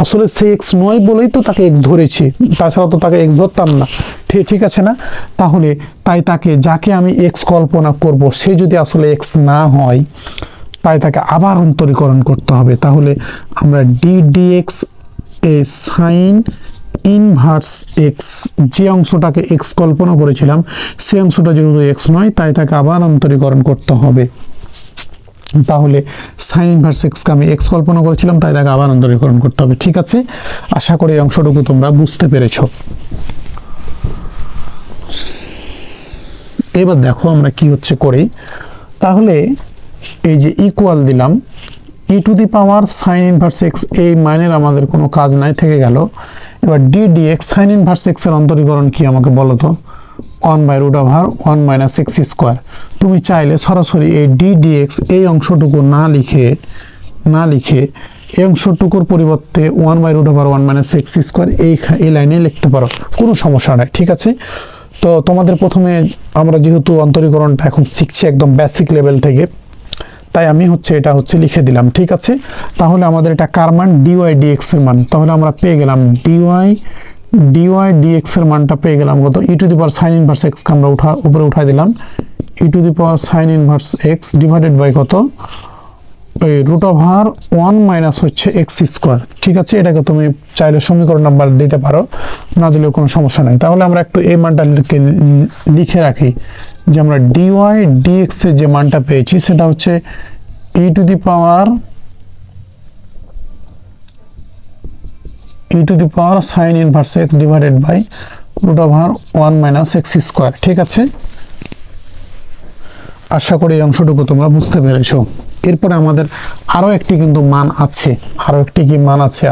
আসলে সে এক্স নয় বলেই তো তাকে এক্স ধরেছি, তাছাড়া তো তাকে এক্স ধরতাম না, ঠিক আছে না? তাহলে তাই তাকে যাকে আমি এক্স কল্পনা করব সে যদি আসলে এক্স না হয় তাই তাকে আবার অন্তরীকরণ করতে হবে। তাহলে আমরা ডি ডিএক্স এ সাইন ইনভার্স এক্স, যে অংশটাকে এক্স কল্পনা করেছিলাম সে অংশটা যেহেতু এক্স নয় তাই তাকে আবার অন্তরীকরণ করতে হবে। তাহলে সাইন ইনভার্স এক্সকে আমি এক্স কল্পনা করেছিলাম তাই তাকে আবার অন্তরীকরণ করতে হবে, ঠিক আছে? আশা করি এই অংশটুকু তোমরা বুঝতে পেরেছো। এবার দেখো আমরা কি হচ্ছে করি। তাহলে এই যে ইকুয়াল দিলাম e to the power sine inverse x, এই মানের আমাদের কোনো কাজ নাই, থেকে গেল। এবার d dx sine inverse x এর অন্তরীকরণ কি আমাকে বলো তো? 1/√1 - x স্কোয়ার। তুমি চাইলে সরাসরি এই ডি ডিএক্স এই অংশটুকু না লিখে এই অংশটুকুর পরিবর্তে 1/√1 - x স্কোয়ার এই লাইনে লিখতে পারো, কোনো সমস্যা নাই, ঠিক আছে? তো তোমাদের প্রথমে আমরা যেহেতু অন্তরীকরণটা এখন শিখছি একদম বেসিক লেভেল থেকে, তাই আমি এটা লিখে দিলাম, ঠিক আছে? তাহলে আমাদের এটা কার মান? ডিওয়াই ডিএক্স এর মান। তাহলে আমরা পেয়ে গেলাম ডিওয়াই ডিওয়াই ডিএক্স এর মানটা পেয়ে গেলাম কত, e to the power sine inverse x কে আমরা উপরে উঠাই দিলাম, e to the power sine inverse x divided by কত, এই রুট ওভার 1 মাইনাস হচ্ছে এক্স স্কোয়ার। ঠিক আছে, এটাকে তুমি চাইলে সমীকরণ নাম্বার দিতে পারো, না দিলেও কোনো সমস্যা নাই। তাহলে আমরা একটু এই মানটা লিখে রাখি যে আমরা ডিওয়াই ডিএক্স এর যে মানটা পেয়েছি সেটা হচ্ছে e to the power sine inverse x divided by root over 1 minus x square. ঠিক আছে, আশা করি এই অংশটুকু তোমরা বুঝতে পেরেছো। এরপরে আমাদের আরো একটি কিন্তু মান আছে, আরো একটি কি মান আছে,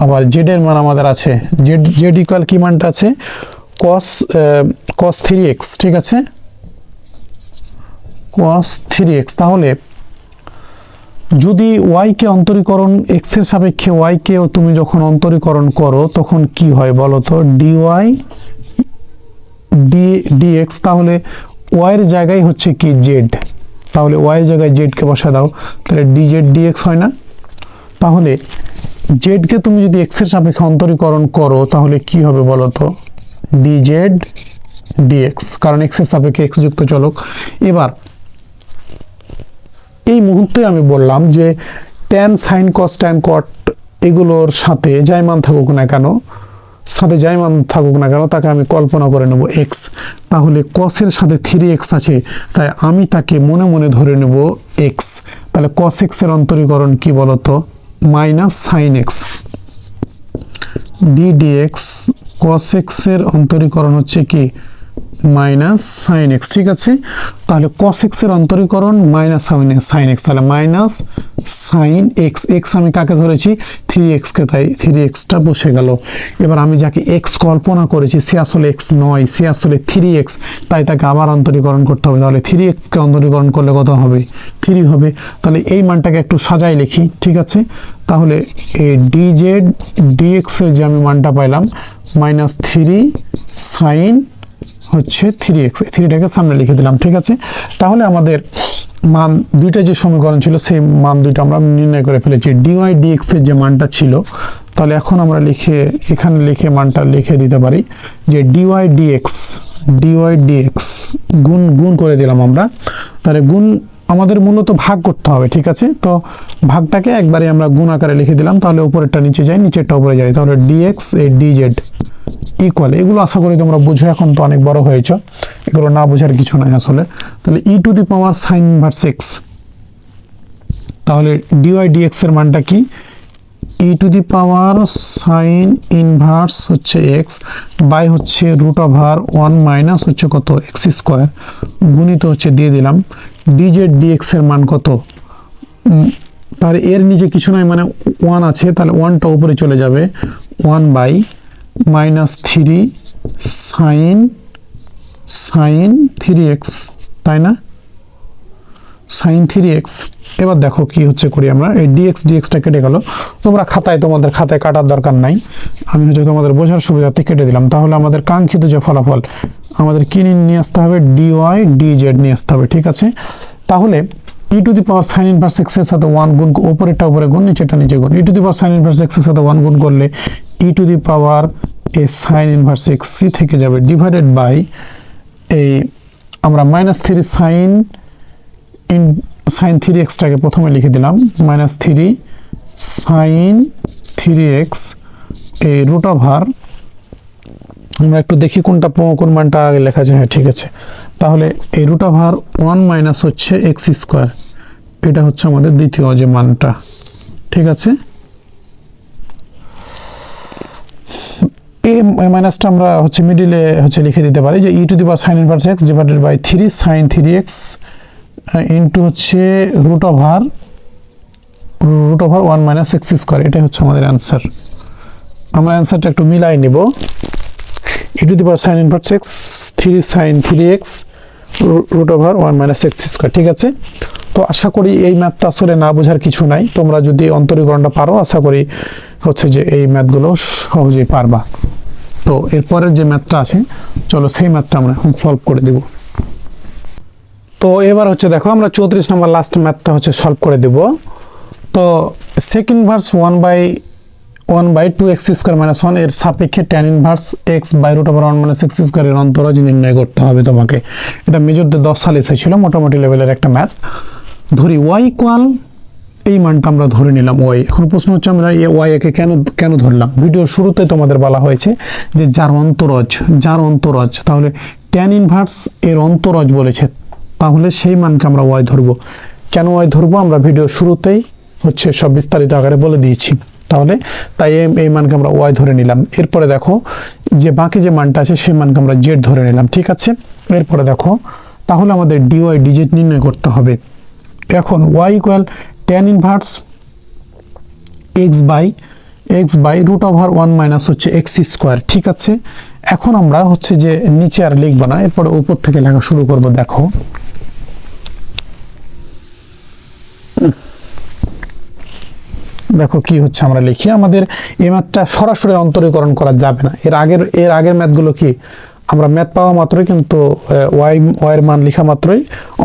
আবার জেড এর মান আমাদের আছে, জেড ইকুয়াল কি মানটা আছে, cos 3x। ঠিক আছে, cos 3x। তাহলে যদি y কে অন্তরীকরণ x এর সাপেক্ষে y কেও তুমি যখন অন্তরীকরণ করো তখন কি হয় বলো তো, dy dx। তাহলে y এর জায়গায় হচ্ছে কি z, তাহলে y এর জায়গায় z কে বসা দাও, তাহলে dz dx হয় না। তাহলে z কে তুমি যদি x এর সাপেক্ষে অন্তরীকরণ করো তাহলে কি হবে বলো তো, dz dx, কারণ x এর সাপেক্ষে x যুক্ত চলক। এবার এই মুহূর্তে আমি বললাম যে tan sin cos tan cot এগুলোর সাথে যাই মান থাকুক না কেন, তাকে আমি কল্পনা করে নেব x। তাহলে cos এর সাথে 3x আছে, তাই আমি তাকে মনে মনে ধরে নেব x। তাহলে cos x এর অন্তরীকরণ কি বলতো, minus sin x ddx। cos x এর অন্তরীকরণ হচ্ছে কি মাইনাস সাইন এক্স। ঠিক আছে, তাহলে cos x এর অন্তরীকরণ মাইনাস সাইন এক্স, তাহলে মাইনাস সাইন এক্স। এক্স আমি কাকে ধরেছি, 3x কে, তাই 3x টা বসে গেল। এবার আমি যাকে x কল্পনা করেছি সে আসলে x নয়, সে আসলে 3x, তাই তাকে আবার অন্তরীকরণ করতে হবে। তাহলে 3x কে অন্তরীকরণ করলে কত হবে, 3 হবে। তাহলে এই মানটাকে একটু সাজাই লিখি। ঠিক আছে, তাহলে এই dz dx এর যে আমি মানটা পাইলাম মাইনাস 3 সাইন হচ্ছে 3x, 3টাকে সামনে লিখে দিলাম। ঠিক আছে, তাহলে আমাদের মান দুইটা যে সমীকরণ ছিল সেই মান দুইটা আমরা নির্ণয় করে ফেলেছি। dy dx এর যে মানটা ছিল, তাহলে এখন আমরা এখানে লিখে মানটা লিখে দিতে পারি যে dy dx গুণ করে দিলাম আমরা। তাহলে গুণ আমাদের মূলত ভাগ করতে হবে। ঠিক আছে, তো ভাগটাকে একবারে আমরা গুণ আকারে লিখে দিলাম, তাহলে উপরেরটা নিচে যায়, নিচেরটা উপরে যায়। তাহলে dx dz ইকুয়াল, এগুলো আশা করি তোমরা বুঝো, এখন তো অনেক বড় হয়েছে, এগুলো না বোঝার কিছু নাই আসলে। তাহলে e to the power sine inverse x, তাহলে dy dx এর মানটা কি, e to the power sine inverse হচ্ছে এক্স বাই হচ্ছে রুট ওভার 1 মাইনাস হচ্ছে কত এক্স স্কোয়ার, গুণিত হচ্ছে দিয়ে দিলাম dz dx এর মান কত, তাহলে এর নিচে কিছু নাই মানে 1 আছে, তাহলে 1টা উপরে চলে যাবে, 1 বাই মাইনাস 3 সাইন 3x, তাই না, সাইন 3x। এবার দেখো কি হচ্ছে করি আমরা, এই dxটা কেটে গেল, তোমাদের খাতায় কাটার দরকার নাই, আমি হচ্ছে তোমাদের বোঝার সুবিধার্থে কেটে দিলাম। তাহলে আমাদের কাঙ্ক্ষিত যে ফলাফল আমাদের কি নিয়ে আসতে হবে, dy dz নিয়ে আসতে হবে। ঠিক আছে, তাহলে e to the power sine inverse x এর সাথে 1 গুণ, উপরেরটা উপরে গুণ, নিচেরটা নিচে গুণ। E to the power sine inverse x এর সাথে 1 গুণ করলে e to the power a sine inverse x সি থেকে যাবে ডিভাইডেড বাই এই আমরা মাইনাস 3 সাইন 3x-টাকে প্রথমে লিখে দিলাম, মাইনাস 3 সাইন 3x এই রুট ওভার, আমরা একটু দেখি কোন মানটা আগে লেখা যায়। হ্যাঁ, ঠিক আছে, তাহলে এই রুট ওভার 1 মাইনাস হচ্ছে এক্স স্কোয়ার, এটা হচ্ছে আমাদের দ্বিতীয় যে মানটা। ঠিক আছে, এই মাইনাসটা আমরা হচ্ছে মিডিলে হচ্ছে লিখে দিতে পারি যে e to the power sine inverse x divided by 3 sine 3x into হচ্ছে root over 1 minus x square, এটাই হচ্ছে আমাদের অ্যান্সার। আমরা অ্যান্সারটা একটু মিলাই নিব, e to the power sine inverse x 3 sine 3x root over 1 minus x square. ঠিক আছে, তো আশা করি এই ম্যাথটা আসলে না বোঝার কিছু নাই, তোমরা যদি অন্তরীকরণটা পারো আশা করি হচ্ছে যে এই ম্যাথগুলো সহজেই পারবা। তো এরপরের যে ম্যাথটা আছে চলো সেই ম্যাথটা আমরা এখন সলভ করে দেব। তো এবার হচ্ছে দেখো আমরা 34 নম্বর লাস্ট ম্যাথটা হচ্ছে সলভ করে দেব। তো সেক ইনভার্স 1 বাই 1/2x² - 1 এর সাপেক্ষে tan ইনভার্স x √1 - x² এর অন্তরজ নির্ণয় করতে হবে তোমাকে। এটা মেজরতে 10 সালে এসেছিল, মোটামুটি লেভেলের একটা ম্যাথ। ধরি y ইকুয়াল, এই মানটা আমরা ধরে নিলাম y। এখন প্রশ্ন হচ্ছে আমরা এই y একে কেন ধরলাম? ভিডিওর শুরুতে তোমাদের বলা হয়েছে যে যার অন্তরজ, তাহলে tan ইনভার্স এর অন্তরজ বলেছে, তাহলে সেই মানকে আমরা y ধরবো। কেন y ধরবো আমরা ভিডিওর শুরুতেই হচ্ছে সব বিস্তারিত আকারে বলে দিয়েছি। তাহলে তাই এই মানকে আমরা y ধরে নিলাম। এরপরে দেখো যে বাকি যে মানটা আছে সেই মানকে আমরা z ধরে নিলাম, ঠিক আছে। এরপরে দেখো তাহলে আমাদের dy dz নির্ণয় করতে হবে। এখন y equal tan inverse x by √1 - হচ্ছে x², ঠিক আছে। এখন আমরা হচ্ছে যে নিচে আর লিখবো না, এরপরে উপর থেকে লেখা শুরু করব। দেখো কি হচ্ছে, আমরা লিখি। আমাদের এই ম্যাথটা সরাসরি অন্তরীকরণ করা যাবে না। এর আগের ম্যাথগুলো কি আমরা ম্যাথ পাওয়া মাত্রই কিন্তু y এর মান লেখা মাত্রই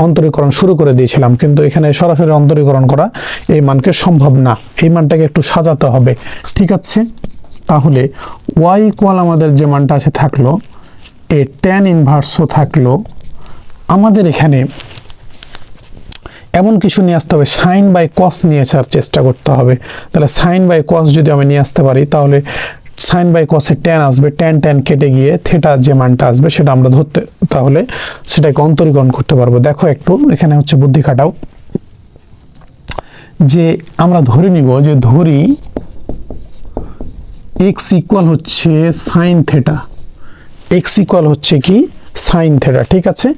অন্তরীকরণ শুরু করে দিয়েছিলাম, কিন্তু এখানে সরাসরি অন্তরীকরণ করা এই মানকে সম্ভব না। এই মানটাকে একটু সাজাতে হবে, ঠিক আছে। তাহলে y ইকুয়াল আমাদের যে মানটা আছে থাকলো, এ tan ইনভার্সও থাকলো। আমাদের এখানে এমন কিছু নিয়ে আসতে হবে, সাইন বাই কস নিয়ে আসার চেষ্টা করতে হবে। তাহলে সাইন বাই কস যদি আমি নিয়ে আসতে পারি, তাহলে সাইন বাই কসে ট্যান আসবে, ট্যান কেটে গিয়ে থিটা যে মানটা আসবে সেটা আমরা ধরতে, তাহলে সেটাকে অন্তরীকরণ করতে পারবো। দেখো একটু এখানে হচ্ছে বুদ্ধি খাটাও, যে আমরা ধরে নিব যে ধরি x ইকুয়াল হচ্ছে সাইন থিটা, x ইকুয়াল হচ্ছে কি সাইন থিটা, ঠিক আছে।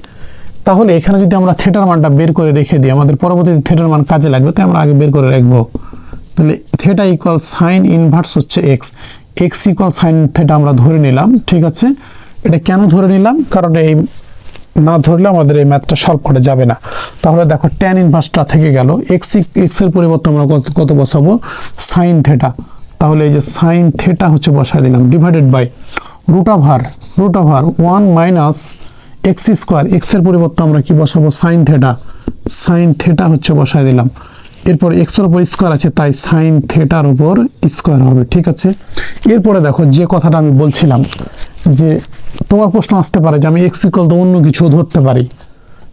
তাহলে এখানে যদি আমরা থিটার মানটা বের করে রেখে দিই, আমাদের পরবর্তীতে থিটার মান কাজে লাগবে, তাই আমরা আগে বের করে রাখবো। তাহলে থিটা ইকুয়াল সাইন ইনভার্স হচ্ছে x ইকুয়াল সাইন থিটা আমরা ধরে নিলাম, ঠিক আছে। এটা কেন ধরে নিলাম? কারণ এই না ধরলে আমাদের এই ম্যাথটা সলভ করা যাবে না। তাহলে দেখো ট্যান ইনভার্সটা থেকে গেল, x এর পরিবর্তে আমরা কত বসাবো? Sine theta. তাহলে এই যে সাইন থিটা হচ্ছে বসায় দিলাম, ডিভাইডেড বাই √1 - x²। x এর পরিবর্তে আমরা কি বসাবো? সাইন থিটা হচ্ছে বসায় দিলাম। এরপর x এর উপর স্কয়ার আছে, তাই সাইন থিটার উপর স্কয়ার হবে, ঠিক আছে। এরপরে দেখো যে কথাটা আমি বলছিলাম, যে তোমার প্রশ্ন আসতে পারে যে আমি x ইকুয়াল তো অন্য কিছু ধরতে পারি,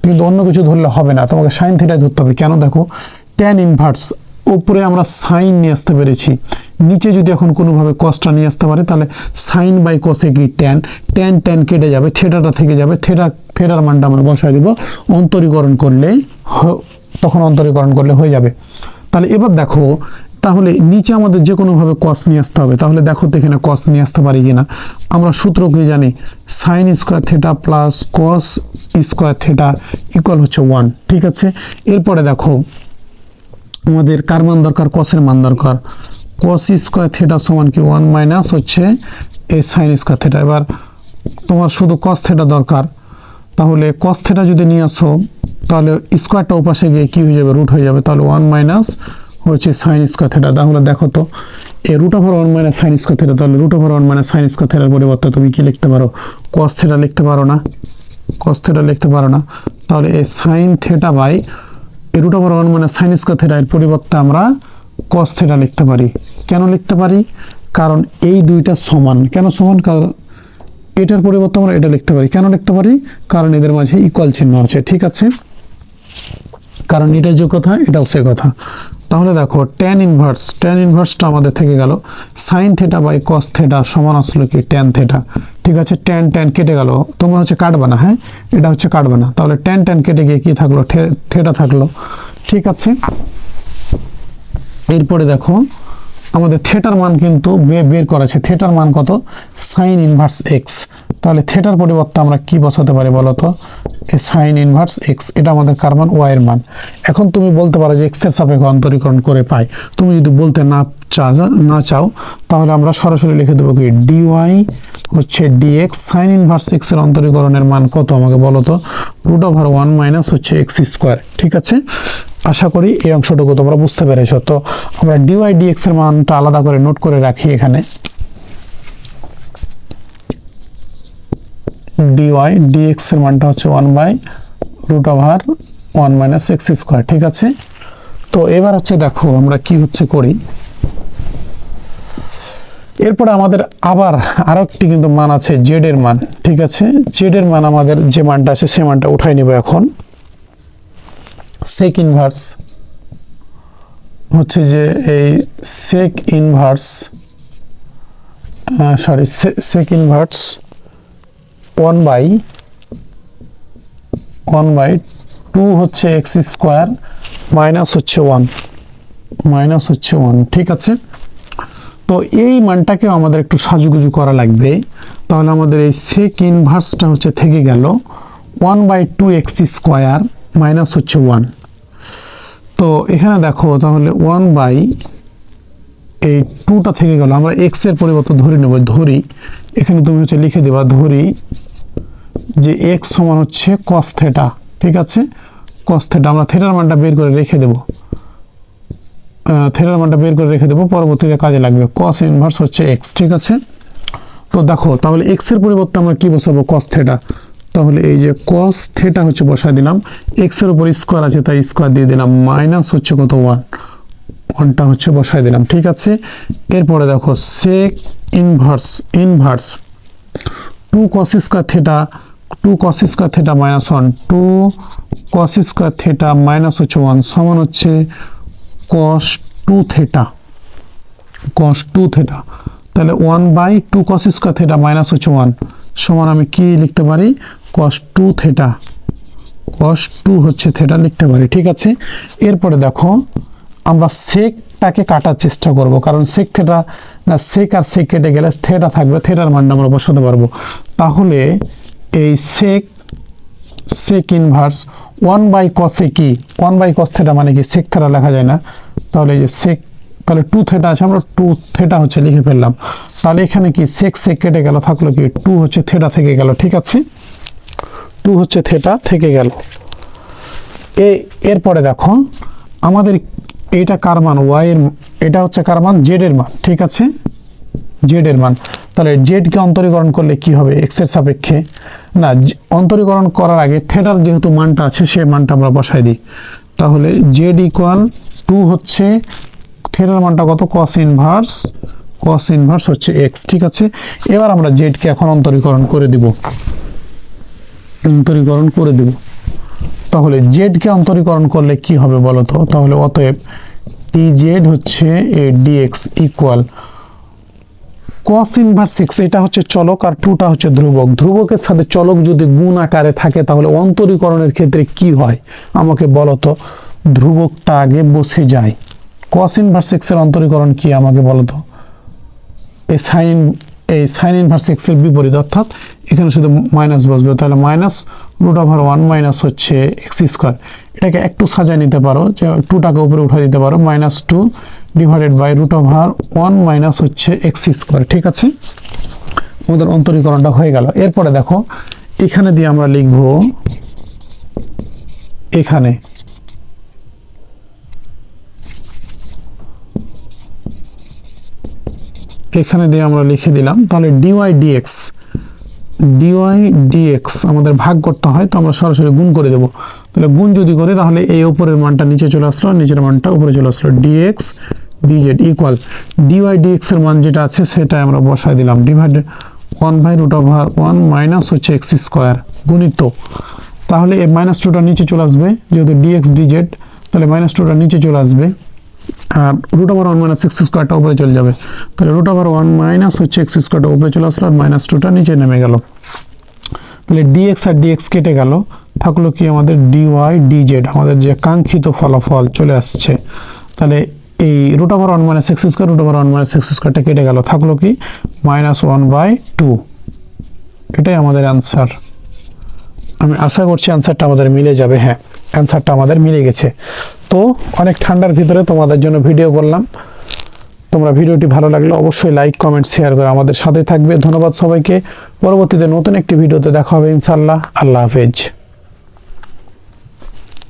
কিন্তু অন্য কিছু ধরলে হবে না, তোমাকে সাইন থিটাই ধরতে হবে। কেন? দেখো ট্যান ইনভার্স, উপরে আমরা সাইন নিয়ে আসতে পেরেছি, নিচে যদি এখন কোনোভাবে কসটা নিয়ে আসতে পারে, তাহলে সাইন বাই কসে কি ট্যান কেটে যাবে, থিটাটা থেকে যাবে, থিটার মানটা আমরা বসায় দিব, তখন অন্তরীকরণ করলে হয়ে যাবে। তাহলে এবার দেখো, তাহলে নিচে আমাদের যে কোনোভাবে কস নিয়ে আসতে হবে। তাহলে দেখো তো এখানে কস নিয়ে আসতে পারি কিনা। আমরা সূত্র কি জানি? Sign square theta plus cos square theta equal হচ্ছে 1, ঠিক আছে। এরপরে দেখো আমাদের কার মান দরকার? কসের মান দরকার। কস স্কোয়ার থিটা সমান কি 1 মাইনাস হচ্ছে এই সাইন স্কোয়ার থিটা। এবার তোমার শুধু কস থিটা দরকার, তাহলে কস থিটা যদি নিয়ে আসো, তাহলে স্কোয়ারটা ওপাশে গিয়ে কি হয়ে যাবে? রুট হয়ে যাবে। তাহলে 1 মাইনাস হচ্ছে সাইন স্কোয়ার থিটা। তাহলে দেখো তো এই √1 - সাইন স্কোয়ার থিটা, তাহলে √1 - সাইন স্কোয়ার থিটার পরিবর্তে তুমি কি লিখতে পারো? কস থিটা লিখতে পারো না? তাহলে এই sine theta by √1 - sine square theta এর পরিবর্তে আমরা কস থিটা লিখতে পারি। কেন লিখতে পারি? কারণ এই দুইটা সমান। কেন সমান? কারণ এটার পরিবর্তে আমরা এটা লিখতে পারি। কেন লিখতে পারি? কারণ এদের মাঝে ইকুয়াল চিহ্ন আছে, ঠিক আছে। কারণ এটা যে কথা, এটাও সে কথা। তাহলে দেখো ট্যান ইনভার্সটা আমাদের থেকে গেল, sine theta by cos theta সমান আসলো কি ট্যান থিটা, ঠিক আছে। ট্যান কেটে গেল, তোমরা হচ্ছে কাটবে না, হ্যাঁ এটা হচ্ছে কাটবে না। তাহলে ট্যান কেটে গিয়ে কি থাকলো? থিটা থাকলো, ঠিক আছে। এরপরে দেখো আমাদের থিটার মান কিন্তু বের করেছে। থিটার মান কত? Sign inverse x। তাহলে থিটার পরিবর্তে আমরা কি বসাতে পারি বলো তো? সাইন ইনভার্স x, এটা আমাদের কার মান? y এর মান। এখন তুমি বলতে পারো যে x এর সাপেক্ষে অন্তরীকরণ করে পাই। তুমি যদি বলতে না চাও, তাহলে আমরা সরাসরি লিখে দেবো কি dy হচ্ছে dx। সাইন ইনভার্স x এর অন্তরীকরণের মান কত আমাকে বলো তো? √1 মাইনাস হচ্ছে x², ঠিক আছে। আশা করি এই অংশটুকু তোমরা বুঝতে পেরেছো। তো আমরা dy dx এর মানটা আলাদা করে নোট করে রাখি এখানে। dy dx এর মানটা হচ্ছে 1/√1 - x², ঠিক আছে। তো এবার হচ্ছে দেখো আমরা কি হচ্ছে করি, এরপরে আমাদের আবার আরো একটি কিন্তু মান আছে জেড এর মান, ঠিক আছে। জেড এর মান আমাদের যে মানটা আছে সেই মানটা উঠাই নিব এখন। সেক ইনভার্স হচ্ছে যে এই সেক ইনভার্স সেক ইনভার্স 1/2 হচ্ছে এক্স স্কোয়ার মাইনাস হচ্ছে 1, ঠিক আছে। তো এই মানটাকেও আমাদের একটু সাজুগুজু করা লাগবে। তাহলে আমাদের এই সেক ইনভার্সটা হচ্ছে থেকে গেল 1/2 এক্স স্কোয়ার মাইনাস হচ্ছে 1। তো এখানে দেখো তাহলে 1/2টা থেকে গেল, আমরা এক্স এর পরিবর্তে ধরে নেব, ধরি এখানে তুমি হচ্ছে লিখে দেবা, ধরি যে এক্স সমান হচ্ছে কস থেটা, ঠিক আছে। কস থেটা আমরা থেটার মানটা বের করে রেখে দেব, পরবর্তীতে কাজে লাগবে। কস ইনভার্স হচ্ছে এক্স, ঠিক আছে। তো দেখো তাহলে এক্স এর পরিবর্তে আমরা কি বসাবো, কস থেটা। তাহলে এই যে কস থেটা হচ্ছে বসায় দিলাম, এক্স এর উপর স্কোয়ার আছে তাই স্কোয়ার দিয়ে দিলাম, মাইনাস হচ্ছে কত 1টা হচ্ছে বসায় দিলাম, ঠিক আছে। এরপরে দেখো sec inverse 2 cos square theta minus 1, 2 cos square theta minus হচ্ছে 1 সমান হচ্ছে cos 2 থেটা। তাহলে 1/2 cos স্কোয়ার থেটা মাইনাস হচ্ছে 1 সমান আমি কি লিখতে পারি, cos 2 থেটা, cos 2 হচ্ছে থেটা লিখতে পারি, ঠিক আছে। এরপরে দেখো আমরা সেকটাকে কাটার চেষ্টা করব, কারণ সেক থেটা না, সেক আর সেক কেটে গেলে থেটা থাকবে, থেটার মানটা আমরা বসাতে পারবো। তাহলে এই সেক ইনভার্স 1/cos এ কি 1/cos থেটা মানে কি সেক থেটা লেখা যায় না, তাহলে এই যে সেক, তাহলে 2 থেটা আছে, আমরা 2 থেটা হচ্ছে লিখে ফেললাম। তাহলে এখানে কি সেক কেটে গেল, থাকলো কি 2 হচ্ছে থেটা থেকে গেল, ঠিক আছে। 2 হচ্ছে থেটা থেকে গেল। এরপরে দেখো আমাদের এটা কার মান, ওয়াই এর, এটা হচ্ছে কার মান, জেড এর মান, ঠিক আছে, জেড এর মান। তাহলে জেড কে অন্তরীকরণ করলে কি হবে, এক্স এর সাপেক্ষে না, অন্তরীকরণ করার আগে থেটার যেহেতু মানটা আছে সেই মানটা আমরা বসাই দিই। তাহলে জেড ইকুয়াল 2 হচ্ছে থেটার মানটা কত, কস ইনভার্স হচ্ছে এক্স, ঠিক আছে। এবার আমরা জেড কে এখন অন্তরীকরণ করে দিব, তাহলে জেড কে অন্তরীকরণ করলে কি হবে বলো তো। তাহলে অতএব dz হচ্ছে dx equal cos inverse x, এটা হচ্ছে চলক আর 2টা হচ্ছে ধ্রুবক। ধ্রুবকের সাথে চলক যদি গুণ আকারে থাকে তাহলে অন্তরীকরণের ক্ষেত্রে কি হয় আমাকে বলো তো, ধ্রুবকটা আগে বসে যায়। cos ইনভার্স x এর অন্তরীকরণ কি আমাকে বলো তো, এই সাইন ইনভার্স x এর বিপরীত, অর্থাৎ এখানে শুধু মাইনাস বসবে, তাহলে মাইনাস √1 মাইনাস হচ্ছে এক্স স্কোয়ার। এটাকে একটু সাজায় নিতে পারো, যে 2টাকে উপরে উঠে দিতে পারো, -2 ডিভাইডেড বাই √1 মাইনাস হচ্ছে এক্স স্কোয়ার, ঠিক আছে। আমাদের অন্তরীকরণটা হয়ে গেল। এরপরে দেখো এখানে দিয়ে আমরা লিখব, এখানে দিয়ে আমরা লিখে দিলাম। তাহলে dydx আমাদের ভাগ করতে হয়, তো আমরা সরাসরি গুণ করে দেব। তাহলে গুণ যদি করি তাহলে এই উপরের মানটা নিচে চলে আসলো, নিচের মানটা উপরে চলে আসলো, dx dz ইকুয়াল dydx এর মান যেটা আছে সেটা আমরা বসাই দিলাম, ডিভাইডেড 1/√1 মাইনাস হচ্ছে এক্স স্কোয়ার গুণিত, তাহলে এই -2টা নিচে চলে আসবে, যেহেতু dx dz তাহলে -2টা নিচে চলে আসবে, আর √1 মাইনাস এক্স স্কোয়ারটা উপরে চলে যাবে। তাহলে √1 মাইনাস হচ্ছে এক্স স্কোয়ারটা উপরে চলে আসলো, আর -2টা নিচে নেমে গেল। তাহলে dx আর dx কেটে গেল, থাকলো কি আমাদের dy dz, আমাদের যে কাঙ্ক্ষিত ফলাফল চলে আসছে। তাহলে এই √1 minus x square, √1 minus x স্কোয়ারটা কেটে গেল, থাকলো কি -1/2। এটাই আমাদের অ্যান্সার। আমি আশা করছি অ্যান্সারটা আমাদের মিলে যাবে। হ্যাঁ, অ্যান্সারটা আমাদের মিলে গেছে। তো অনেক ঠান্ডার ভিতরে তোমাদের জন্য ভিডিও করলাম। তোমরা ভিডিওটি ভালো লাগলে অবশ্যই লাইক, কমেন্ট, শেয়ার করে আমাদের সাথে থাকবে। ধন্যবাদ সবাইকে। পরবর্তীতে নতুন একটি ভিডিওতে দেখা হবে ইনশাআল্লাহ। আল্লাহ হাফেজ।